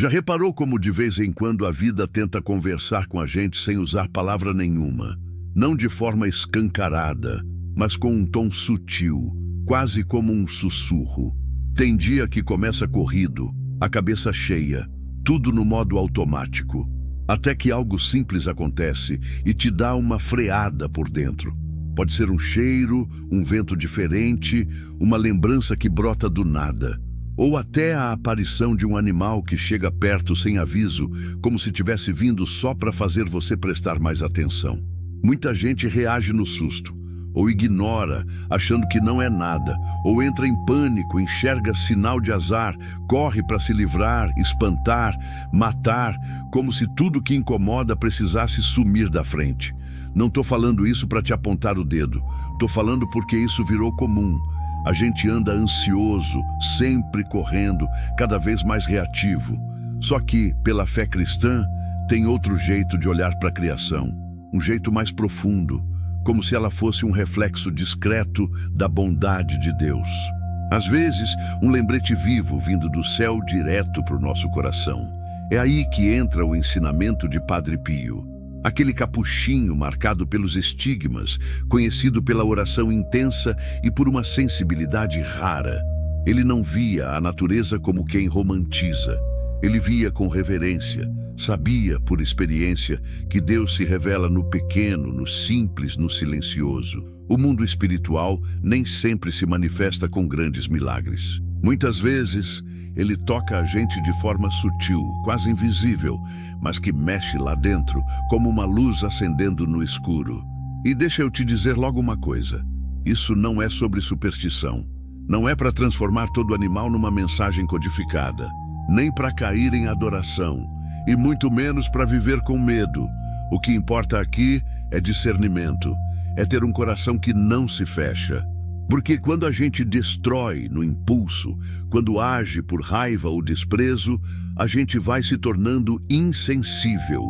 Já reparou como de vez em quando a vida tenta conversar com a gente sem usar palavra nenhuma? Não de forma escancarada, mas com um tom sutil, quase como um sussurro. Tem dia que começa corrido, a cabeça cheia, tudo no modo automático, até que algo simples acontece e te dá uma freada por dentro. Pode ser um cheiro, um vento diferente, uma lembrança que brota do nada, ou até a aparição de um animal que chega perto sem aviso, como se tivesse vindo só para fazer você prestar mais atenção. Muita gente reage no susto, ou ignora, achando que não é nada, ou entra em pânico, enxerga sinal de azar, corre para se livrar, espantar, matar, como se tudo que incomoda precisasse sumir da frente. Não estou falando isso para te apontar o dedo, estou falando porque isso virou comum. A gente anda ansioso, sempre correndo, cada vez mais reativo. Só que, pela fé cristã, tem outro jeito de olhar para a criação, um jeito mais profundo, como se ela fosse um reflexo discreto da bondade de Deus. Às vezes, um lembrete vivo vindo do céu direto para o nosso coração. É aí que entra o ensinamento de Padre Pio. Aquele capuchinho marcado pelos estigmas, conhecido pela oração intensa e por uma sensibilidade rara. Ele não via a natureza como quem romantiza. Ele via com reverência, sabia, por experiência, que Deus se revela no pequeno, no simples, no silencioso. O mundo espiritual nem sempre se manifesta com grandes milagres. Muitas vezes, ele toca a gente de forma sutil, quase invisível, mas que mexe lá dentro, como uma luz acendendo no escuro. E deixa eu te dizer logo uma coisa. Isso não é sobre superstição. Não é para transformar todo animal numa mensagem codificada, nem para cair em adoração, e muito menos para viver com medo. O que importa aqui é discernimento, é ter um coração que não se fecha. Porque quando a gente destrói no impulso, quando age por raiva ou desprezo, a gente vai se tornando insensível.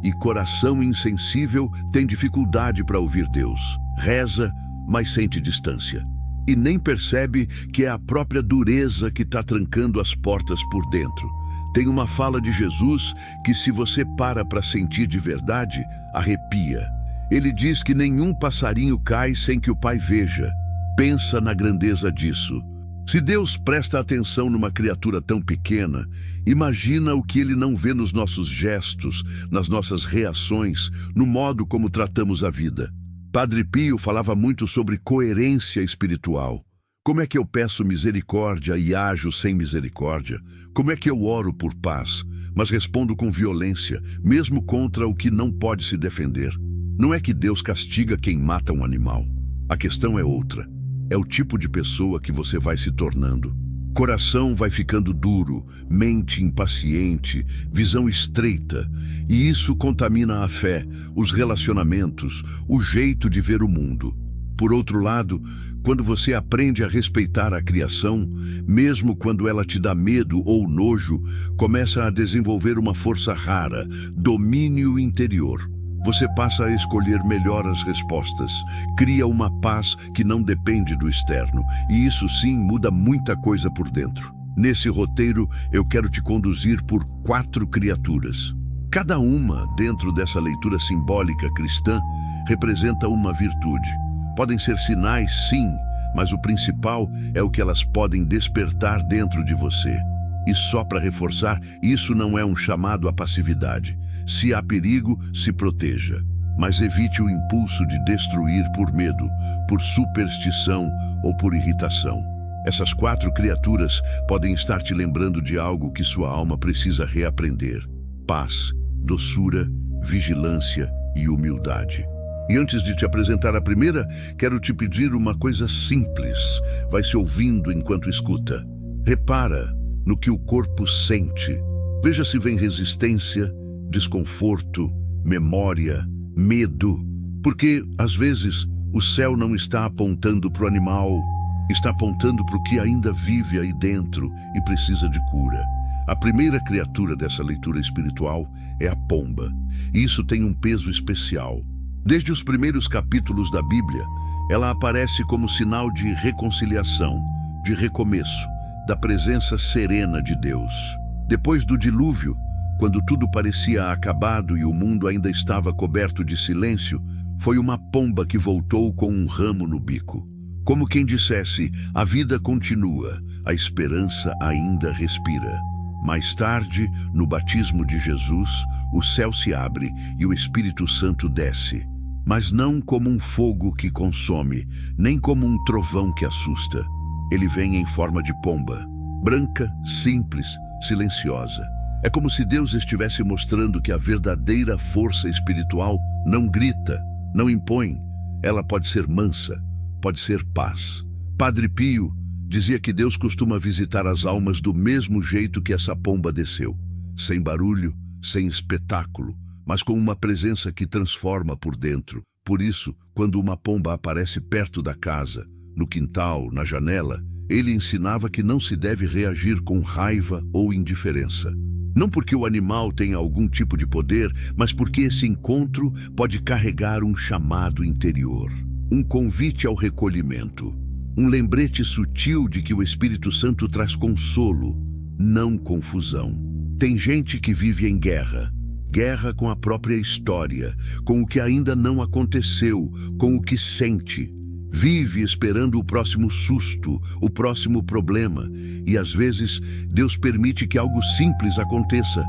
E coração insensível tem dificuldade para ouvir Deus. Reza, mas sente distância. E nem percebe que é a própria dureza que está trancando as portas por dentro. Tem uma fala de Jesus que, se você para sentir de verdade, arrepia. Ele diz que nenhum passarinho cai sem que o Pai veja. Pensa na grandeza disso. Se Deus presta atenção numa criatura tão pequena, imagina o que Ele não vê nos nossos gestos, nas nossas reações, no modo como tratamos a vida. Padre Pio falava muito sobre coerência espiritual. Como é que eu peço misericórdia e ajo sem misericórdia? Como é que eu oro por paz, mas respondo com violência, mesmo contra o que não pode se defender? Não é que Deus castiga quem mata um animal. A questão é outra. É o tipo de pessoa que você vai se tornando. Coração vai ficando duro, mente impaciente, visão estreita. E isso contamina a fé, os relacionamentos, o jeito de ver o mundo. Por outro lado, quando você aprende a respeitar a criação, mesmo quando ela te dá medo ou nojo, começa a desenvolver uma força rara, domínio interior. Você passa a escolher melhor as respostas, cria uma paz que não depende do externo, e isso sim muda muita coisa por dentro. Nesse roteiro, eu quero te conduzir por 4 criaturas. Cada uma, dentro dessa leitura simbólica cristã, representa uma virtude. Podem ser sinais, sim, mas o principal é o que elas podem despertar dentro de você. E só para reforçar, isso não é um chamado à passividade. Se há perigo, se proteja. Mas evite o impulso de destruir por medo, por superstição ou por irritação. Essas 4 criaturas podem estar te lembrando de algo que sua alma precisa reaprender: paz, doçura, vigilância e humildade. E antes de te apresentar a primeira, quero te pedir uma coisa simples. Vai se ouvindo enquanto escuta. Repara no que o corpo sente. Veja se vem resistência, desconforto, memória, medo. Porque, às vezes, o céu não está apontando para o animal, está apontando para o que ainda vive aí dentro e precisa de cura. A primeira criatura dessa leitura espiritual é a pomba. E isso tem um peso especial. Desde os primeiros capítulos da Bíblia, ela aparece como sinal de reconciliação, de recomeço, da presença serena de Deus. Depois do dilúvio, quando tudo parecia acabado e o mundo ainda estava coberto de silêncio, foi uma pomba que voltou com um ramo no bico. Como quem dissesse, a vida continua, a esperança ainda respira. Mais tarde, no batismo de Jesus, o céu se abre e o Espírito Santo desce. Mas não como um fogo que consome, nem como um trovão que assusta. Ele vem em forma de pomba, branca, simples, silenciosa. É como se Deus estivesse mostrando que a verdadeira força espiritual não grita, não impõe. Ela pode ser mansa, pode ser paz. Padre Pio dizia que Deus costuma visitar as almas do mesmo jeito que essa pomba desceu. Sem barulho, sem espetáculo, mas com uma presença que transforma por dentro. Por isso, quando uma pomba aparece perto da casa, no quintal, na janela, ele ensinava que não se deve reagir com raiva ou indiferença. Não porque o animal tenha algum tipo de poder, mas porque esse encontro pode carregar um chamado interior, um convite ao recolhimento, um lembrete sutil de que o Espírito Santo traz consolo, não confusão. Tem gente que vive em guerra com a própria história, com o que ainda não aconteceu, com o que sente. Vive esperando o próximo susto, o próximo problema. E às vezes Deus permite que algo simples aconteça,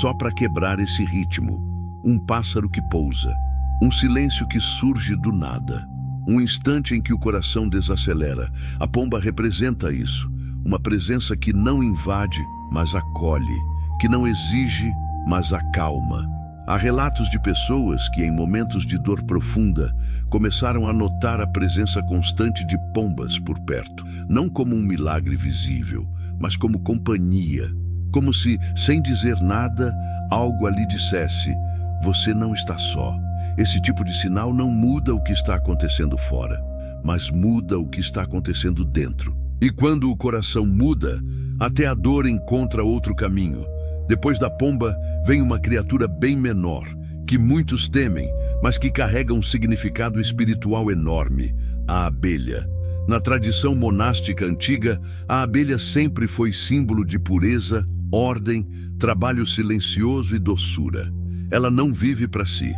só para quebrar esse ritmo. Um pássaro que pousa, um silêncio que surge do nada, um instante em que o coração desacelera. A pomba representa isso, uma presença que não invade, mas acolhe, que não exige, mas acalma. Há relatos de pessoas que, em momentos de dor profunda, começaram a notar a presença constante de pombas por perto, não como um milagre visível, mas como companhia, como se, sem dizer nada, algo ali dissesse: você não está só. Esse tipo de sinal não muda o que está acontecendo fora, mas muda o que está acontecendo dentro. E quando o coração muda, até a dor encontra outro caminho. Depois da pomba, vem uma criatura bem menor, que muitos temem, mas que carrega um significado espiritual enorme: a abelha. Na tradição monástica antiga, a abelha sempre foi símbolo de pureza, ordem, trabalho silencioso e doçura. Ela não vive para si,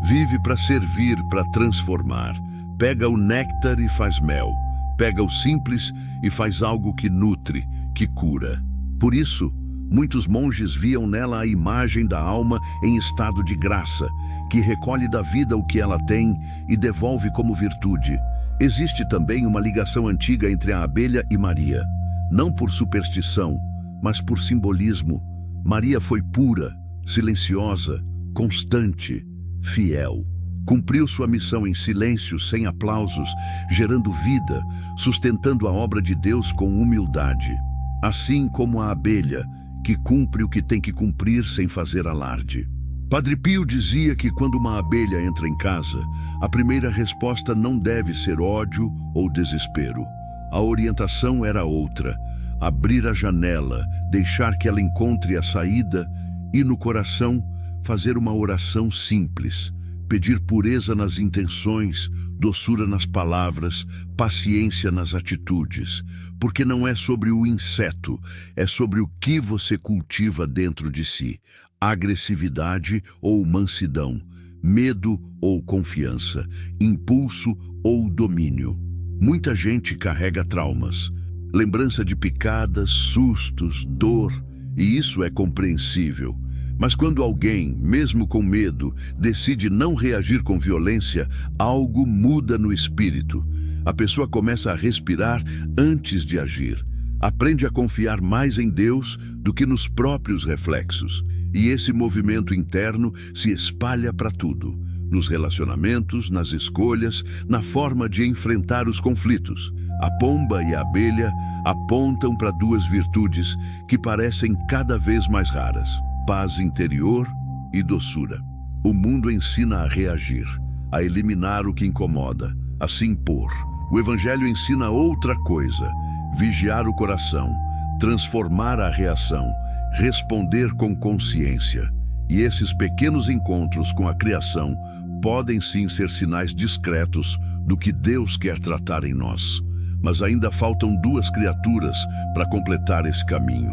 vive para servir, para transformar. Pega o néctar e faz mel, pega o simples e faz algo que nutre, que cura. Por isso, muitos monges viam nela a imagem da alma em estado de graça, que recolhe da vida o que ela tem e devolve como virtude. Existe também uma ligação antiga entre a abelha e Maria, não por superstição, mas por simbolismo. Maria foi pura, silenciosa, constante, fiel. Cumpriu sua missão em silêncio, sem aplausos, gerando vida, sustentando a obra de Deus com humildade. Assim como a abelha, que cumpre o que tem que cumprir sem fazer alarde. Padre Pio dizia que quando uma abelha entra em casa, a primeira resposta não deve ser ódio ou desespero. A orientação era outra: abrir a janela, deixar que ela encontre a saída e, no coração, fazer uma oração simples, pedir pureza nas intenções, doçura nas palavras, paciência nas atitudes, porque não é sobre o inseto, é sobre o que você cultiva dentro de si: agressividade ou mansidão, medo ou confiança, impulso ou domínio. Muita gente carrega traumas, lembrança de picadas, sustos, dor, e isso é compreensível. Mas quando alguém, mesmo com medo, decide não reagir com violência, algo muda no espírito. A pessoa começa a respirar antes de agir. Aprende a confiar mais em Deus do que nos próprios reflexos. E esse movimento interno se espalha para tudo: nos relacionamentos, nas escolhas, na forma de enfrentar os conflitos. A pomba e a abelha apontam para duas virtudes que parecem cada vez mais raras: paz interior e doçura. O mundo ensina a reagir, a eliminar o que incomoda, a se impor. O Evangelho ensina outra coisa: vigiar o coração, transformar a reação, responder com consciência. E esses pequenos encontros com a criação podem sim ser sinais discretos do que Deus quer tratar em nós. Mas ainda faltam duas criaturas para completar esse caminho: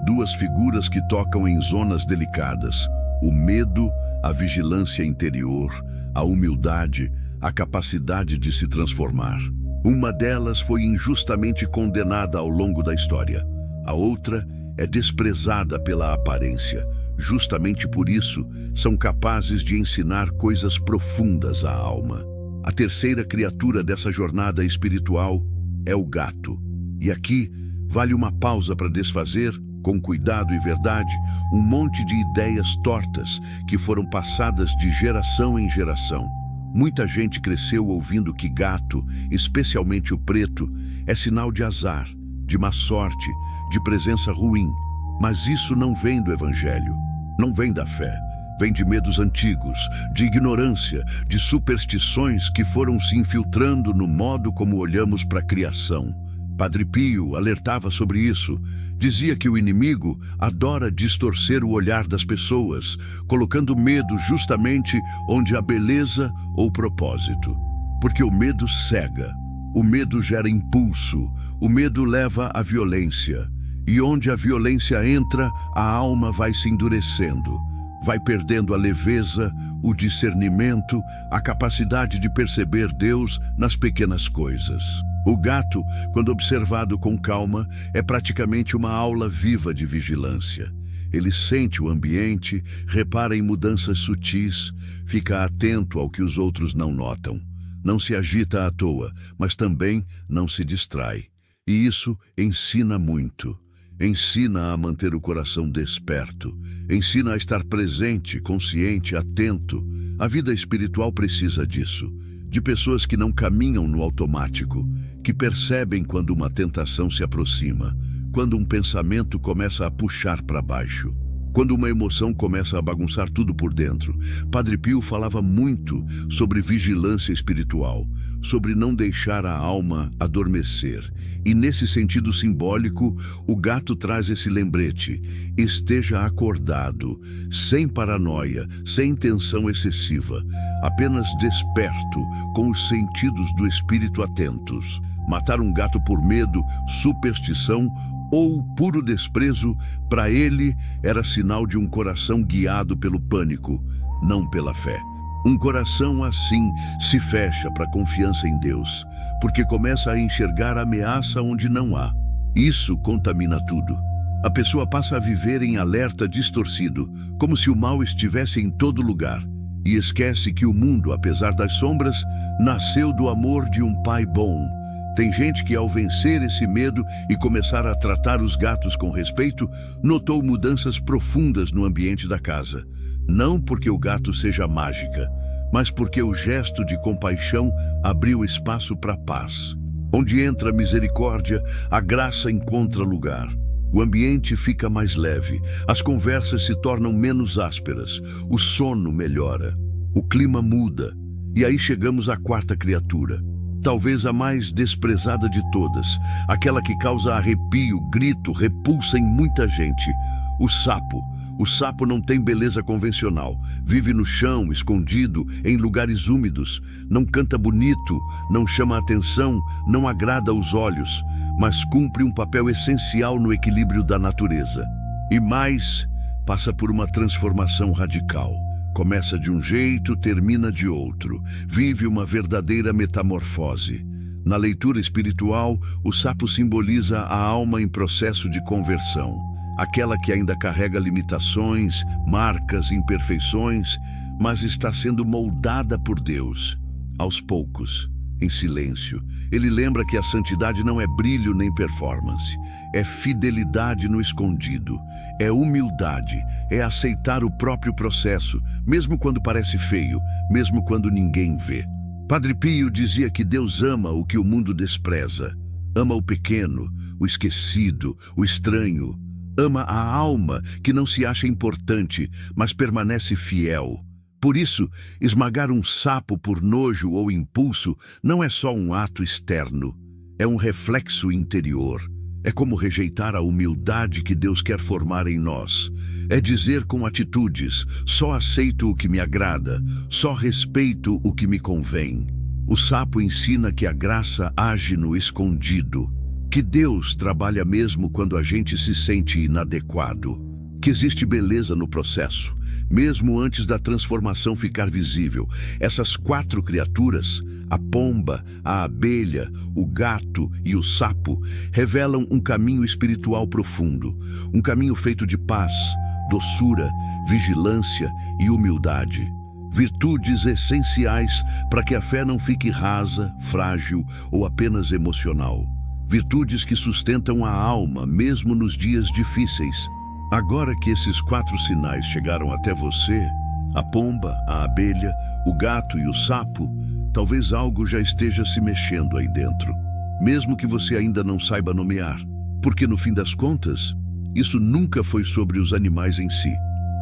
Duas figuras que tocam em zonas delicadas: o medo, a vigilância interior, a humildade, a capacidade de se transformar. Uma delas foi injustamente condenada ao longo da história. A outra é desprezada pela aparência. Justamente por isso, são capazes de ensinar coisas profundas à alma. A terceira criatura dessa jornada espiritual é o gato. E aqui vale uma pausa para desfazer, com cuidado e verdade, um monte de ideias tortas que foram passadas de geração em geração. Muita gente cresceu ouvindo que gato, especialmente o preto, é sinal de azar, de má sorte, de presença ruim. Mas isso não vem do Evangelho, não vem da fé. Vem de medos antigos, de ignorância, de superstições que foram se infiltrando no modo como olhamos para a criação. Padre Pio alertava sobre isso. Dizia que o inimigo adora distorcer o olhar das pessoas, colocando medo justamente onde há beleza ou propósito. Porque o medo cega, o medo gera impulso, o medo leva à violência. E onde a violência entra, a alma vai se endurecendo. Vai perdendo a leveza, o discernimento, a capacidade de perceber Deus nas pequenas coisas. O gato, quando observado com calma, é praticamente uma aula viva de vigilância. Ele sente o ambiente, repara em mudanças sutis, fica atento ao que os outros não notam. Não se agita à toa, mas também não se distrai. E isso ensina muito. Ensina a manter o coração desperto, ensina a estar presente, consciente, atento. A vida espiritual precisa disso, de pessoas que não caminham no automático, que percebem quando uma tentação se aproxima, quando um pensamento começa a puxar para baixo, quando uma emoção começa a bagunçar tudo por dentro. Padre Pio falava muito sobre vigilância espiritual, sobre não deixar a alma adormecer. E nesse sentido simbólico, o gato traz esse lembrete: esteja acordado, sem paranoia, sem tensão excessiva, apenas desperto, com os sentidos do espírito atentos. Matar um gato por medo, superstição ou puro desprezo, para ele era sinal de um coração guiado pelo pânico, não pela fé. Um coração assim se fecha para a confiança em Deus, porque começa a enxergar ameaça onde não há. Isso contamina tudo. A pessoa passa a viver em alerta distorcido, como se o mal estivesse em todo lugar, e esquece que o mundo, apesar das sombras, nasceu do amor de um pai bom. Tem gente que, ao vencer esse medo e começar a tratar os gatos com respeito, notou mudanças profundas no ambiente da casa. Não porque o gato seja mágica, mas porque o gesto de compaixão abriu espaço para a paz. Onde entra a misericórdia, a graça encontra lugar. O ambiente fica mais leve, as conversas se tornam menos ásperas, o sono melhora, o clima muda. E aí chegamos à quarta criatura. Talvez a mais desprezada de todas, aquela que causa arrepio, grito, repulsa em muita gente: o sapo. O sapo não tem beleza convencional, vive no chão, escondido, em lugares úmidos, não canta bonito, não chama atenção, não agrada aos olhos, mas cumpre um papel essencial no equilíbrio da natureza. E mais, passa por uma transformação radical. Começa de um jeito, termina de outro, vive uma verdadeira metamorfose. Na leitura espiritual, o sapo simboliza a alma em processo de conversão. Aquela que ainda carrega limitações, marcas, imperfeições, mas está sendo moldada por Deus. Aos poucos, em silêncio, ele lembra que a santidade não é brilho nem performance, é fidelidade no escondido, é humildade, é aceitar o próprio processo, mesmo quando parece feio, mesmo quando ninguém vê. Padre Pio dizia que Deus ama o que o mundo despreza, ama o pequeno, o esquecido, o estranho. Ama a alma que não se acha importante, mas permanece fiel. Por isso, esmagar um sapo por nojo ou impulso não é só um ato externo, é um reflexo interior. É como rejeitar a humildade que Deus quer formar em nós. É dizer com atitudes: só aceito o que me agrada, só respeito o que me convém. O sapo ensina que a graça age no escondido. que Deus trabalha mesmo quando a gente se sente inadequado, que existe beleza no processo, mesmo antes da transformação ficar visível. Essas 4 criaturas, a pomba, a abelha, o gato e o sapo, revelam um caminho espiritual profundo, um caminho feito de paz, doçura, vigilância e humildade. Virtudes essenciais para que a fé não fique rasa, frágil ou apenas emocional. Virtudes que sustentam a alma mesmo nos dias difíceis. Agora que esses 4 sinais chegaram até você, a pomba, a abelha, o gato e o sapo, talvez algo já esteja se mexendo aí dentro, mesmo que você ainda não saiba nomear, porque no fim das contas, isso nunca foi sobre os animais em si.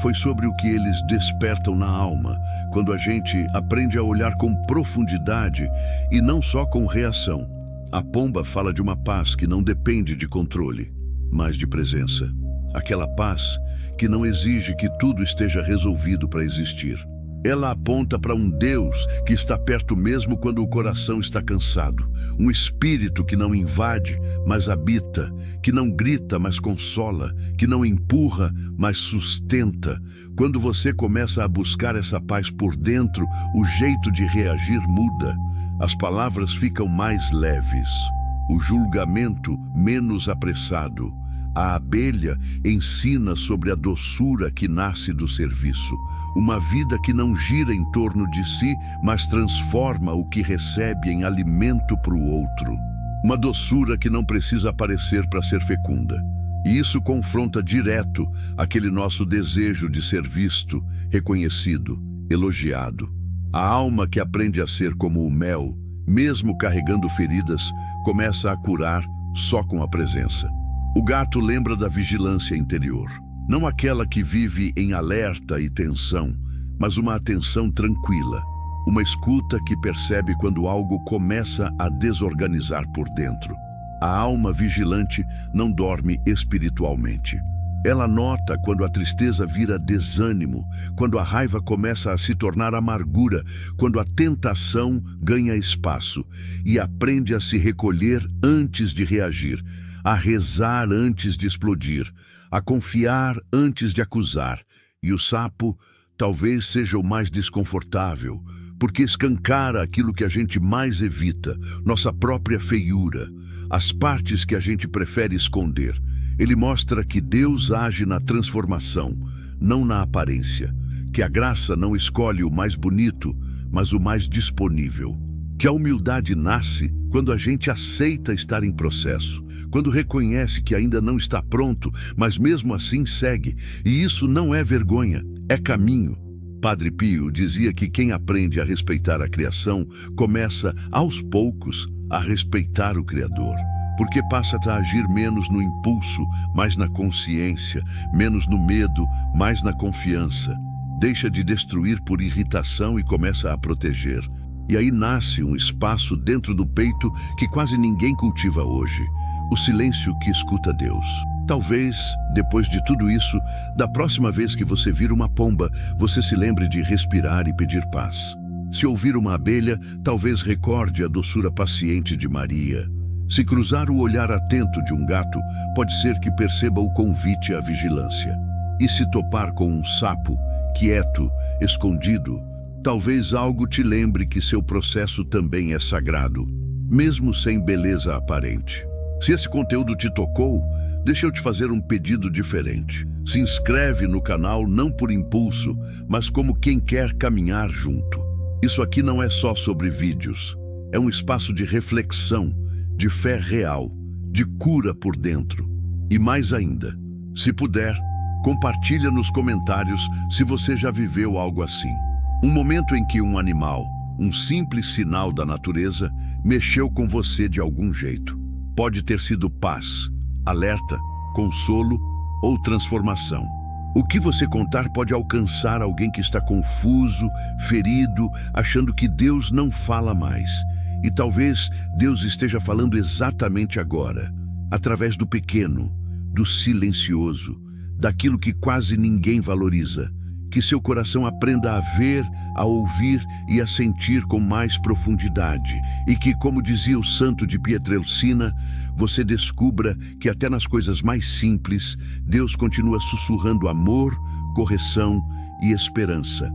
Foi sobre o que eles despertam na alma, quando a gente aprende a olhar com profundidade e não só com reação. A pomba fala de uma paz que não depende de controle, mas de presença. Aquela paz que não exige que tudo esteja resolvido para existir. Ela aponta para um Deus que está perto mesmo quando o coração está cansado. Um espírito que não invade, mas habita, que não grita, mas consola, que não empurra, mas sustenta. Quando você começa a buscar essa paz por dentro, o jeito de reagir muda. As palavras ficam mais leves, o julgamento menos apressado. A abelha ensina sobre a doçura que nasce do serviço, uma vida que não gira em torno de si, mas transforma o que recebe em alimento para o outro. Uma doçura que não precisa aparecer para ser fecunda. E isso confronta direto aquele nosso desejo de ser visto, reconhecido, elogiado. A alma que aprende a ser como o mel, mesmo carregando feridas, começa a curar só com a presença. O gato lembra da vigilância interior, não aquela que vive em alerta e tensão, mas uma atenção tranquila, uma escuta que percebe quando algo começa a desorganizar por dentro. A alma vigilante não dorme espiritualmente. Ela nota quando a tristeza vira desânimo, quando a raiva começa a se tornar amargura, quando a tentação ganha espaço e aprende a se recolher antes de reagir, a rezar antes de explodir, a confiar antes de acusar. E o sapo talvez seja o mais desconfortável, porque escancara aquilo que a gente mais evita, nossa própria feiura, as partes que a gente prefere esconder. Ele mostra que Deus age na transformação, não na aparência, que a graça não escolhe o mais bonito, mas o mais disponível, que a humildade nasce quando a gente aceita estar em processo, quando reconhece que ainda não está pronto, mas mesmo assim segue, e isso não é vergonha, é caminho. Padre Pio dizia que quem aprende a respeitar a criação começa, aos poucos, a respeitar o Criador, porque passa a agir menos no impulso, mais na consciência, menos no medo, mais na confiança. Deixa de destruir por irritação e começa a proteger. E aí nasce um espaço dentro do peito que quase ninguém cultiva hoje, o silêncio que escuta Deus. Talvez, depois de tudo isso, da próxima vez que você vir uma pomba, você se lembre de respirar e pedir paz. Se ouvir uma abelha, talvez recorde a doçura paciente de Maria. Se cruzar o olhar atento de um gato, pode ser que perceba o convite à vigilância. E se topar com um sapo, quieto, escondido, talvez algo te lembre que seu processo também é sagrado, mesmo sem beleza aparente. Se esse conteúdo te tocou, deixa eu te fazer um pedido diferente. Se inscreve no canal não por impulso, mas como quem quer caminhar junto. Isso aqui não é só sobre vídeos. É um espaço de reflexão, de fé real, de cura por dentro. E mais ainda, se puder, compartilha nos comentários se você já viveu algo assim. Um momento em que um animal, um simples sinal da natureza, mexeu com você de algum jeito. Pode ter sido paz, alerta, consolo ou transformação. O que você contar pode alcançar alguém que está confuso, ferido, achando que Deus não fala mais. E talvez Deus esteja falando exatamente agora, através do pequeno, do silencioso, daquilo que quase ninguém valoriza. Que seu coração aprenda a ver, a ouvir e a sentir com mais profundidade. E que, como dizia o santo de Pietrelcina, você descubra que até nas coisas mais simples, Deus continua sussurrando amor, correção e esperança.